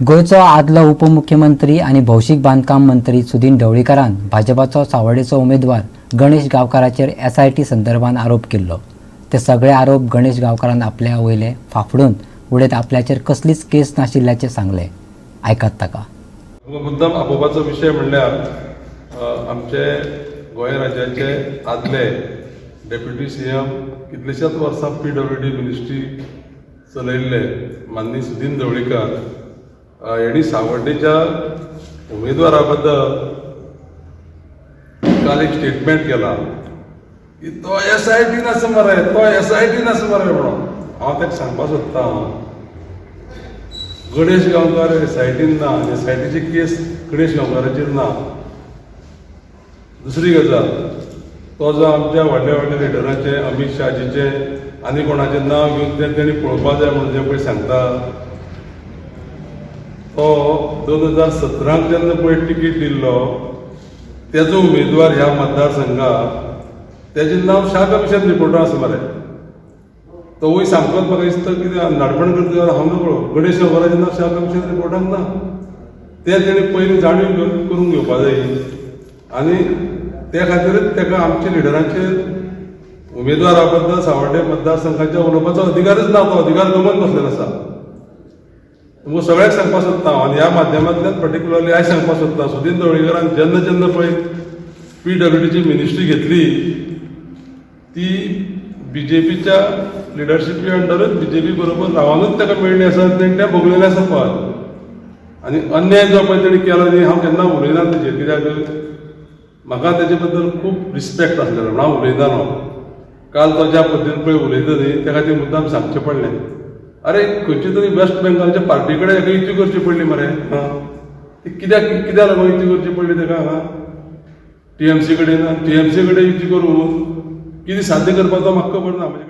गोंयचो आदलो उपमुख्यमंत्री आणि भौशीक बांदकाम मंत्री सुदीन ढवळीकरान भाजपाचो सांवड्डेचो उमेदवार गणेश गांवकाराचेर SIT संदर्भात आरोप केल्लो। ते सगळे आरोप गणेश गांवकारान आपल्या वयले फाफडून उडयत आपल्याचेर कसलीच केस नाशिल्ल्याचें सांगले। आयकात ताका। मुद्दाम आपोवपाचो विशय म्हणल्यार आमचे गोंय राज्याचे आदले डेप्युटी CM कितलेशेच वर्सां PWD मिनिस्ट्री चलयल्ले माननीय सुदीन ढवळीकर हेणी सांवड्डेच्या उमेदवारा बद्दल काल एक स्टेटमेंट केला की तो SIT नास मरे, तो SIT नास मरे म्हणून। हांव ताका सांगपाक सोदतां गणेश गांवकार SITन ना, SITची केस गणेश गांवकाराचेर ना। दुसरी गजाल, तो जो आमच्या व्हडल्या व्हडल्या लिडराचे अमित शाहजीचे आनी कोणाचें नांव घेवन तेणी पळोवपाक जाय म्हणून जे पळय सांगता, तो 2017 जेन्ना पळय टिकीट दिल्लो तेजो उमेदवार ह्या मतदारसंघात तेजें नांव शाह कमिशन रिपोर्टां आसा मरे। तो वय सामकोच म्हाका दिसता कितें नाडपण करता हांव नकळो, गणेश गांवकाराचें नांव शाह कमिशन रिपोर्टांत ना। तें तेणी पयलीं जाणीव करून घेवपाक जाय आनी त्या खातीरच ताका आमच्या लिडरांचेर उमेदवारा बद्दल सांवड्डे मतदारसंघाच्या उलोवपाचो अधिकारच ना, तो अधिकार गमन बसलेलो आसा। तुमकां सगळ्यांक सांगपाक सोदता आनी ह्या माध्यमांतल्यान पर्टिक्युलरली हांव सांगपाक सोदता, सुदीन ढवळीकरान जेन्ना जेन्ना पळय PWDची मिनिस्ट्री घेतली ती BJPच्या लिडरशिपी अंडरच BJP बरोबर रावनूच ताका मेळ्ळी आसा, तेणी तें भोगलेलें आसा पळय। आनी अन्याय जो पळय तेणी केला न्ही, हांव केन्ना उलयना तेजेर, कित्याक म्हाका तेजे बद्दल खूब रिस्पेक्ट आसलेलो म्हण हांव उलयतालो। काल तो ज्या पद्दतीन पळय उलयता न्ही त्या खातीर मुद्दाम सांगचें पडलें। अरे खंयचे तरी वेस्ट बेंगॉलच्या पार्टी कडेन हाका युती करची पडली मरे। कित्याक लागून युती करची पडली ताका हांगा? TMC कडेन युती करून कितें साध्य करपाचो म्हाका खबर ना।